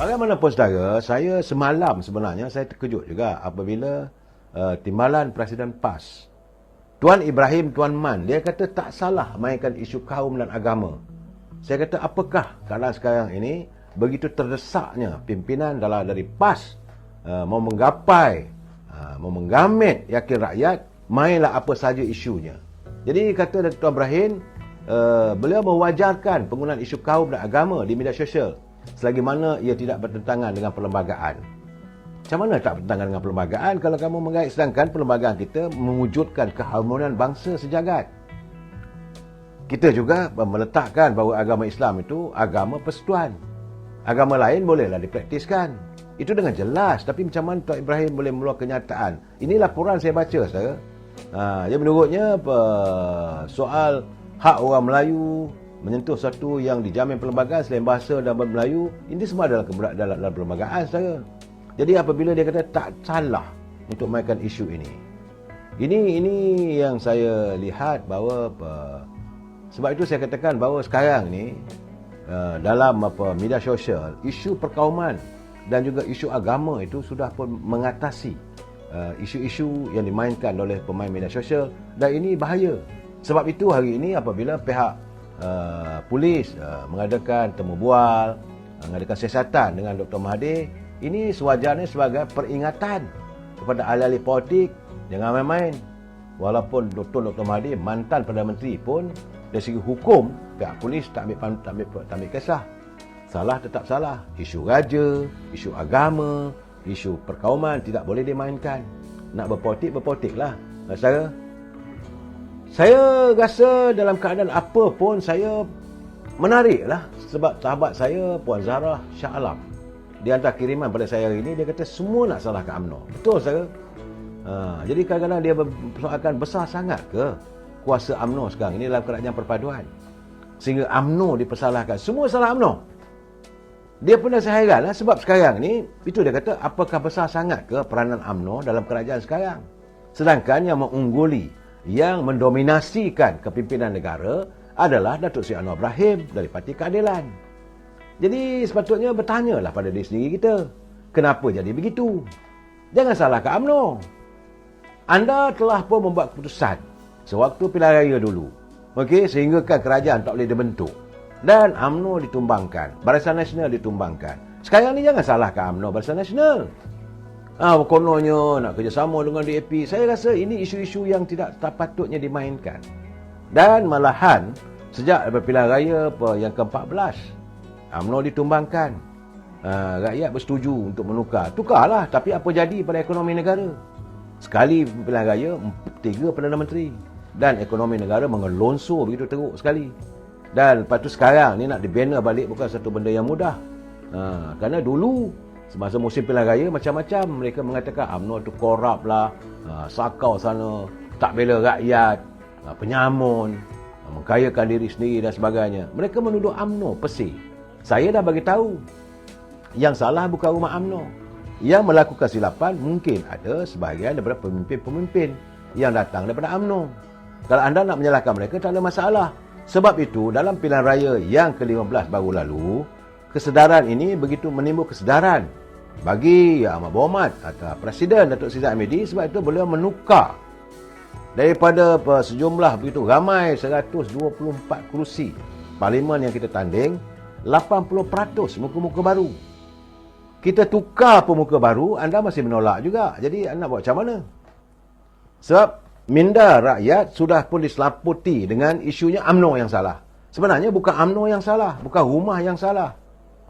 Bagaimanapun saudara, saya semalam sebenarnya saya terkejut juga apabila timbalan Presiden PAS Tuan Ibrahim Tuan Man, dia kata tak salah mainkan isu kaum dan agama. Saya kata apakah keadaan sekarang ini begitu terdesaknya pimpinan dari PAS mau menggapai, mau menggamit yakin rakyat, mainlah apa saja isunya. Jadi kata Tuan Ibrahim, beliau mewajarkan penggunaan isu kaum dan agama di media sosial selagi mana ia tidak bertentangan dengan perlembagaan. Macam mana tak bertentangan dengan perlembagaan kalau kamu mengait, sedangkan perlembagaan kita mewujudkan keharmonian bangsa sejagat. Kita juga meletakkan bahawa agama Islam itu agama persekutuan. Agama lain bolehlah dipraktiskan. Itu dengan jelas. Tapi macam mana Tuan Ibrahim boleh meluar kenyataan? Ini laporan saya baca, saudara. Dia menurutnya soal hak orang Melayu menyentuh satu yang dijamin perlembagaan selain bahasa dan Melayu, ini semua adalah dalam perlembagaan, saudara. Jadi apabila dia kata tak salah untuk mainkan isu ini. Ini yang saya lihat bahawa sebab itu saya katakan bahawa sekarang ni dalam media sosial, isu perkauman dan juga isu agama itu sudah pun mengatasi isu-isu yang dimainkan oleh pemain media sosial, dan ini bahaya. Sebab itu hari ini apabila pihak polis mengadakan temu bual, mengadakan siasatan dengan Dr. Mahathir, ini sewajarnya sebagai peringatan kepada ahli-ahli politik, jangan main-main. Walaupun Dr. Mahathir mantan Perdana Menteri pun, dari segi hukum pihak polis tak ambil kisah. Salah tetap salah. Isu raja, isu agama, isu perkauman tidak boleh dimainkan. Nak berpolitiklah. Saya rasa dalam keadaan apa pun saya menariklah, sebab sahabat saya Puan Zahra Shah Alam, dia hantar kiriman pada saya hari ini, dia kata semua nak salahkan UMNO. Betul, saudara. Jadi kadang-kadang dia persoalkan besar sangat ke kuasa UMNO sekarang ini dalam kerajaan perpaduan, sehingga UMNO dipersalahkan. Semua salah UMNO. Dia pun dah heran lah, sebab sekarang ni, itu dia kata, apakah besar sangat ke peranan UMNO dalam kerajaan sekarang? Sedangkan yang mengungguli, yang mendominasikan kepimpinan negara adalah Datuk Seri Anwar Ibrahim dari Parti Keadilan. Jadi sepatutnya bertanyalah pada diri sendiri kita, kenapa jadi begitu? Jangan salahkan UMNO. Anda telah pun membuat keputusan sewaktu pilihan raya dulu, sehingga kerajaan tak boleh dibentuk dan UMNO ditumbangkan, Barisan Nasional ditumbangkan. Sekarang ni jangan salahkan UMNO, Barisan Nasional. Kononnya nak kerjasama dengan DAP. Saya rasa ini isu-isu yang tidak patutnya dimainkan. Dan malahan sejak pilihan raya yang ke-14, UMNO ditumbangkan, rakyat bersetuju untuk menukar. Tukarlah, tapi apa jadi pada ekonomi negara? Sekali pilihan raya, 3 Perdana Menteri, dan ekonomi negara mengelonsor begitu teruk sekali. Dan lepas tu sekarang ni nak dibina balik bukan satu benda yang mudah. Kerana dulu semasa musim pilihan raya macam-macam mereka mengatakan UMNO tu korup lah, sakau sana, tak bela rakyat, penyamun, mengkayakan diri sendiri dan sebagainya. Mereka menuduh UMNO pesih. Saya dah bagi tahu, yang salah bukan rumah UMNO. Yang melakukan silapan mungkin ada sebahagian daripada pemimpin-pemimpin yang datang daripada UMNO. Kalau anda nak menyalahkan mereka, tak ada masalah. Sebab itu dalam pilihan raya yang ke-15 baru lalu, kesedaran ini begitu menimbul kesedaran bagi Amat Berhormat atau Presiden Datuk Seri Zahid. Sebab itu beliau menukar daripada sejumlah begitu ramai 124 kerusi parlimen yang kita tanding, 80% muka-muka baru. Kita tukar pemuka baru, anda masih menolak juga. Jadi anda buat macam mana? Sebab minda rakyat sudah pun diselaputi dengan isunya UMNO yang salah. Sebenarnya bukan UMNO yang salah, bukan rumah yang salah,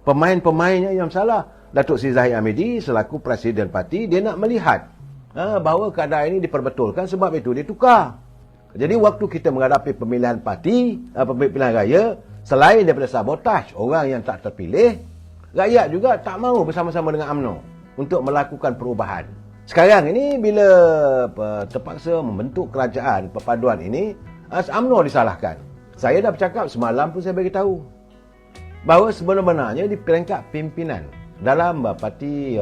pemain-pemainnya yang salah. Datuk Seri Zahid Hamidi selaku Presiden Parti, dia nak melihat bahawa keadaan ini diperbetulkan, sebab itu dia tukar. Jadi waktu kita menghadapi pemilihan parti, pemilihan raya, selain daripada sabotaj orang yang tak terpilih, rakyat juga tak mahu bersama-sama dengan UMNO untuk melakukan perubahan. Sekarang ini bila terpaksa membentuk kerajaan perpaduan ini, UMNO disalahkan. Saya dah bercakap semalam pun, saya bagi tahu bahawa sebenarnya di peringkat pimpinan dalam parti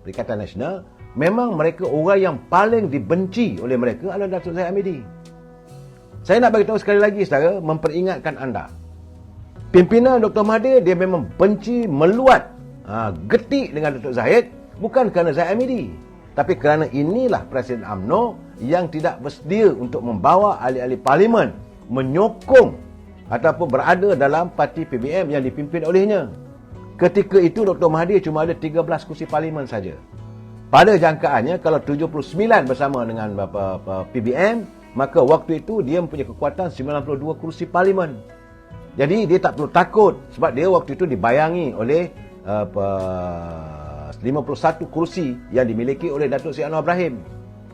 Perikatan Nasional, memang mereka orang yang paling dibenci oleh mereka adalah Datuk Zahid Hamidi. Saya nak bagi tahu sekali lagi, saudara, memperingatkan anda. Pimpinan Dr. Mahathir, dia memang benci meluat getik dengan Datuk Zahid, bukan kerana Zahid Hamidi, tapi kerana inilah Presiden UMNO yang tidak bersedia untuk membawa ahli-ahli parlimen menyokong ataupun berada dalam parti PBM yang dipimpin olehnya. Ketika itu Dr. Mahathir cuma ada 13 kursi parlimen saja. Pada jangkaannya, kalau 79 bersama dengan PBM, maka waktu itu dia mempunyai kekuatan 92 kursi parlimen. Jadi dia tak perlu takut, sebab dia waktu itu dibayangi oleh 51 kursi yang dimiliki oleh Datuk Seri Anwar Ibrahim.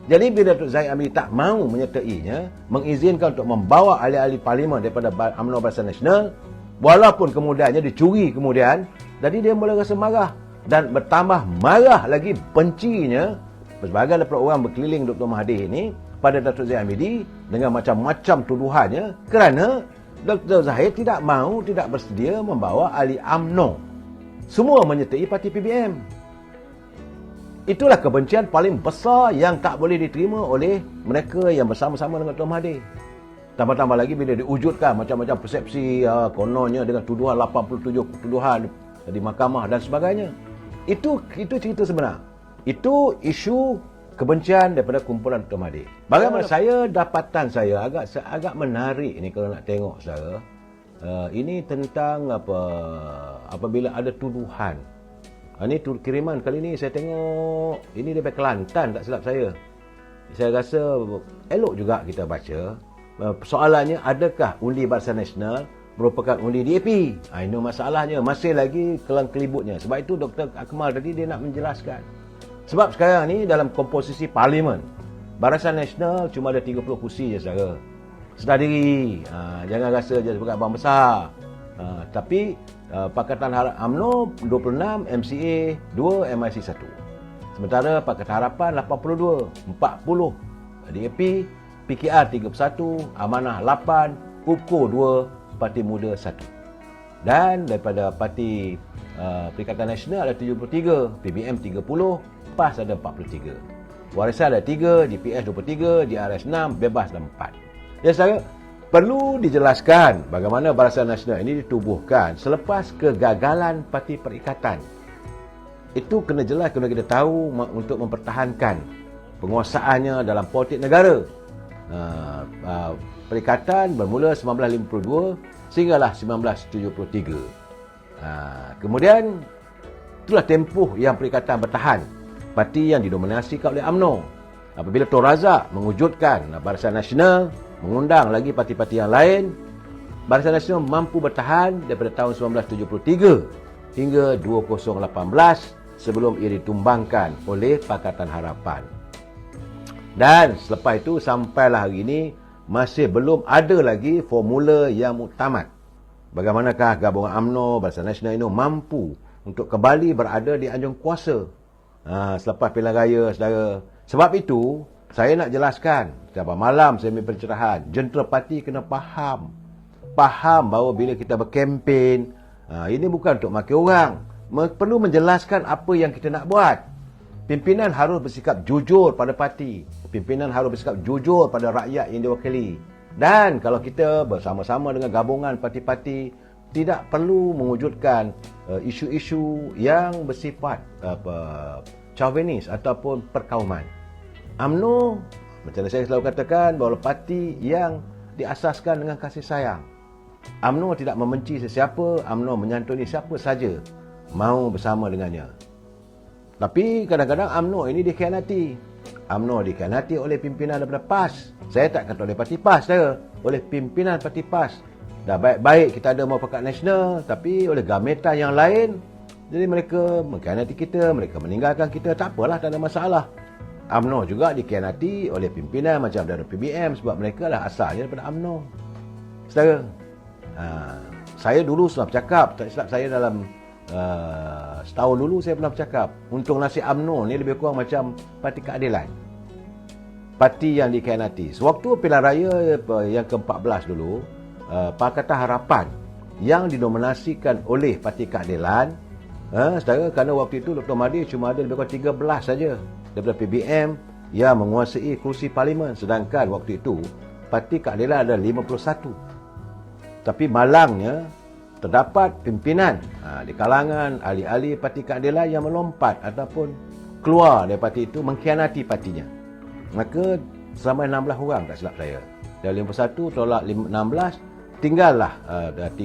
Jadi bila Datuk Zahid Hamidi tak mahu menyertainya, mengizinkan untuk membawa ahli-ahli parlimen daripada UMNO Barisan Nasional, walaupun kemudiannya dicuri kemudian, jadi dia mula rasa marah. Dan bertambah marah lagi bencinya, berbagai daripada orang berkeliling Dr. Mahathir ini pada Datuk Zahid Hamidi dengan macam-macam tuduhannya, kerana Dr. Zahid tidak mahu, tidak bersedia membawa ahli UMNO. Semua menyertai parti PBM. Itulah kebencian paling besar yang tak boleh diterima oleh mereka yang bersama-sama dengan Dr. Mahathir. Tambah-tambah lagi bila diwujudkan macam-macam persepsi, kononnya dengan tuduhan 87 tuduhan di mahkamah dan sebagainya. Itu cerita sebenar. Itu isu kebencian daripada kumpulan Dr. Mahathir. Bagaimana dapatan saya agak menarik ni kalau nak tengok saudara. Ini tentang apabila ada tuduhan. Ini kiriman kali ni saya tengok, ini daripada Kelantan tak silap saya. Saya rasa elok juga kita baca. Soalannya, adakah undi Barisan Nasional merupakan undi DAP? Ini masalahnya, masih lagi kelang-kelibutnya. Sebab itu Dr. Akmal tadi dia nak menjelaskan. Sebab sekarang ni dalam komposisi parlimen, Barisan Nasional cuma ada 30 kursi je saudara. Sedar diri, jangan rasa je sebagai abang besar. Tapi Pakatan UMNO 26, MCA 2, MIC 1. Sementara Pakatan Harapan 82, 40 DAP, PKR 31, Amanah 8, UPKO 2, Parti Muda 1. Dan daripada Parti Perikatan Nasional ada 73, PBM 30, PAS ada 43. Warisan ada 3, DPS 23, DRS 6, Bebas ada 4. Ya saudara, perlu dijelaskan bagaimana Barisan Nasional ini ditubuhkan selepas kegagalan Parti Perikatan. Itu kena jelas, kena kita tahu untuk mempertahankan penguasaannya dalam politik negara. Perikatan bermula 1952 sehinggalah 1973. Kemudian itulah tempoh yang Perikatan bertahan. Parti yang didominasikan oleh UMNO. Apabila Tun Razak mewujudkan Barisan Nasional, mengundang lagi parti-parti yang lain, Barisan Nasional mampu bertahan daripada tahun 1973 hingga 2018 sebelum ia ditumbangkan oleh Pakatan Harapan. Dan selepas itu sampailah hari ini masih belum ada lagi formula yang muktamad. Bagaimanakah gabungan UMNO, Barisan Nasional ini mampu untuk kembali berada di anjung kuasa selepas pilihan raya, saudara. Sebab itu saya nak jelaskan, setiap malam saya ambil pencerahan, jentera parti kena faham bahawa bila kita berkempen, ini bukan untuk maki orang, perlu menjelaskan apa yang kita nak buat. Pimpinan harus bersikap jujur pada parti, pimpinan harus bersikap jujur pada rakyat yang diwakili. Dan kalau kita bersama-sama dengan gabungan parti-parti, tidak perlu mewujudkan isu-isu yang bersifat chauvinis ataupun perkauman. UMNO, macam saya selalu katakan, bahawa parti yang diasaskan dengan kasih sayang. UMNO tidak membenci sesiapa, UMNO menyantuni siapa saja mahu bersama dengannya. Tapi kadang-kadang UMNO ini dikhianati. UMNO dikhianati oleh pimpinan daripada PAS. Saya tak kata oleh parti PAS, saya oleh pimpinan parti PAS. Dah baik-baik kita ada Pakatan Nasional, tapi oleh gametan yang lain, jadi mereka mengkhianati kita, mereka meninggalkan kita. Tak apalah, tak ada masalah. UMNO juga dikhianati oleh pimpinan macam dari PBM sebab mereka lah asalnya daripada UMNO. Saudara, saya dulu pernah bercakap, tak silap saya dalam setahun dulu saya pernah bercakap, untuk nasib UMNO ni lebih kurang macam Parti Keadilan, parti yang dikhianati. Sewaktu pilihan raya yang ke-14 dulu, Pakatan Harapan yang didominasikan oleh Parti Keadilan, saudara, kerana waktu itu Dr. Mahathir cuma ada lebih kurang 13 saja daripada PBM yang menguasai kursi parlimen, sedangkan waktu itu Parti Keadilan ada 51. Tapi malangnya terdapat pimpinan di kalangan ahli-ahli Parti Keadilan yang melompat ataupun keluar dari parti itu mengkhianati partinya. Maka selama 16 orang tak silap saya. Dari 51 tolak 16, tinggallah 35.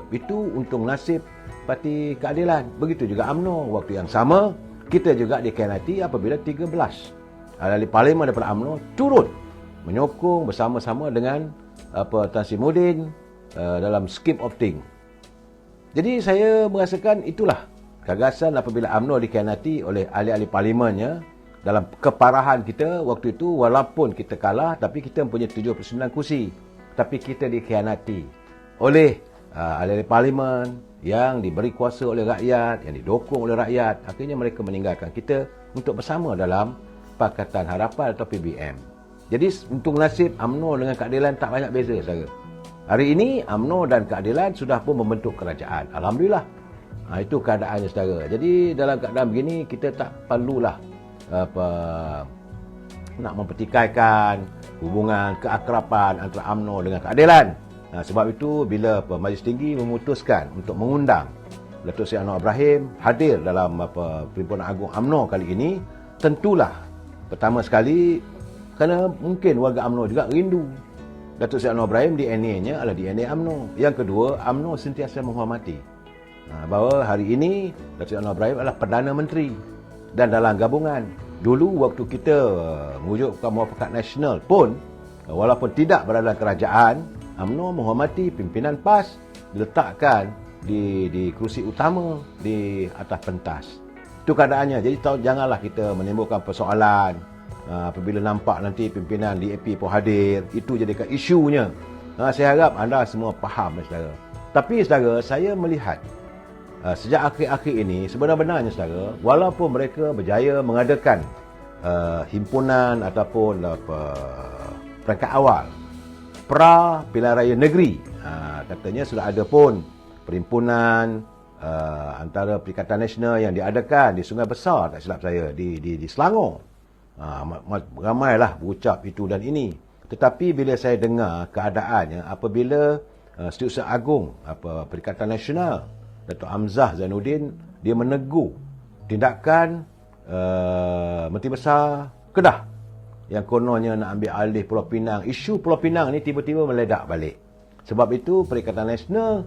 Itu untung nasib Parti Keadilan. Begitu juga UMNO. Waktu yang sama, kita juga dikhianati apabila 13 ahli parlimen daripada UMNO turut menyokong bersama-sama dengan Tan Sri Muhyiddin dalam scheme of thing. Jadi saya merasakan itulah gagasan apabila UMNO dikhianati oleh ahli-ahli parlimennya. Dalam keparahan kita waktu itu, walaupun kita kalah, tapi kita mempunyai 79 kursi. Tapi kita dikhianati oleh ahli-ahli parlimen yang diberi kuasa oleh rakyat, yang didukung oleh rakyat. Akhirnya mereka meninggalkan kita untuk bersama dalam Pakatan Harapan atau PBM. Jadi untuk nasib UMNO dengan Keadilan tak banyak beza, saudara. Hari ini UMNO dan Keadilan sudah pun membentuk kerajaan. Alhamdulillah. Itu keadaannya, saudara. Jadi dalam keadaan begini kita tak perlulah nak mempertikaikan hubungan keakraban antara UMNO dengan Keadilan. Sebab itu bila Majlis Tinggi memutuskan untuk mengundang Datuk Seri Anwar Ibrahim hadir dalam Perhimpunan Agung UMNO kali ini, tentulah pertama sekali kerana mungkin warga UMNO juga rindu Datuk Seri Anwar Ibrahim. DNA-nya adalah DNA UMNO. Yang kedua, UMNO sentiasa menghormati bahawa hari ini Datuk Seri Anwar Ibrahim adalah Perdana Menteri dan dalam gabungan. Dulu waktu kita mewujudkan Muafakat Nasional pun, walaupun tidak berada dalam kerajaan, UMNO menghormati pimpinan PAS, diletakkan di kerusi utama di atas pentas. Itu keadaannya. Jadi janganlah kita menimbulkan persoalan apabila nampak nanti pimpinan DAP pun hadir, itu jadikan isunya. Saya harap anda semua faham, saudara. Tapi saudara, saya melihat sejak akhir-akhir ini sebenarnya, saudara, walaupun mereka berjaya mengadakan himpunan ataupun peringkat awal pra pilihan raya negeri, katanya sudah ada pun perhimpunan antara Perikatan Nasional yang diadakan di Sungai Besar, tak silap saya, di Selangor. Ramailah berucap itu dan ini. Tetapi bila saya dengar keadaannya apabila Setiausaha Agung Perikatan Nasional Datuk Hamzah Zainuddin, dia menegur tindakan Menteri Besar Kedah yang kononnya nak ambil alih Pulau Pinang. Isu Pulau Pinang ni tiba-tiba meledak balik. Sebab itu Perikatan Nasional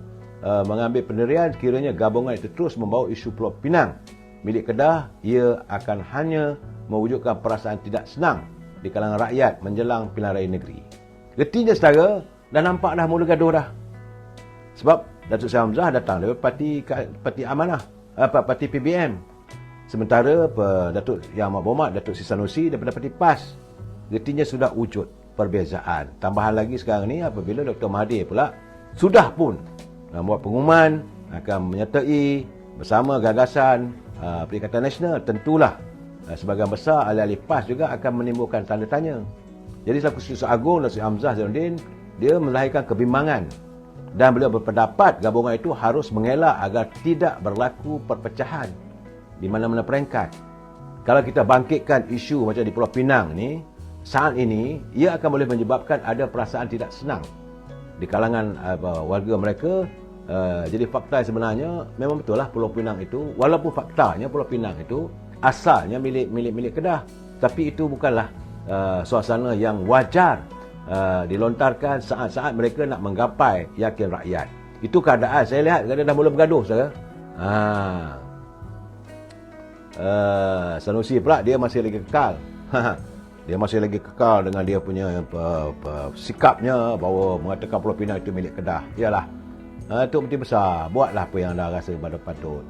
mengambil pendirian kiranya gabungan itu terus membawa isu Pulau Pinang milik Kedah, ia akan hanya mewujudkan perasaan tidak senang di kalangan rakyat menjelang pilihan raya negeri. Getinya, saudara, dah nampak dah mula gaduh dah. Sebab Datuk Seri Hamzah datang dari parti Amanah, parti PBM. Sementara Datuk Yang Amat Berhormat Datuk Seri Sanusi daripada parti PAS. Getinya sudah wujud perbezaan. Tambahan lagi sekarang ni apabila Dr. Mahathir pula sudah pun membuat pengumuman akan menyertai bersama gagasan Perikatan Nasional, tentulah sebahagian besar ahli-ahli PAS juga akan menimbulkan tanda tanya. Jadi selaku Setiausaha Agung Datuk Seri Hamzah Zainuddin, dia melahirkan kebimbangan dan beliau berpendapat gabungan itu harus mengelak agar tidak berlaku perpecahan di mana-mana peringkat. Kalau kita bangkitkan isu macam di Pulau Pinang ni, saat ini ia akan boleh menyebabkan ada perasaan tidak senang di kalangan warga mereka. Jadi fakta sebenarnya memang betul lah Pulau Pinang itu, walaupun faktanya Pulau Pinang itu asalnya milik Kedah, tapi itu bukanlah suasana yang wajar dilontarkan saat-saat mereka nak menggapai yakin rakyat. Itu keadaan saya lihat dah mula bergaduh, saudara. Sanusi pula dia masih lagi kekal. Dia masih lagi kekal dengan dia punya sikapnya bahawa mengatakan Pulau Pinang itu milik Kedah. Iyalah, Tok Menteri Besar, buatlah apa yang anda rasa pada patut.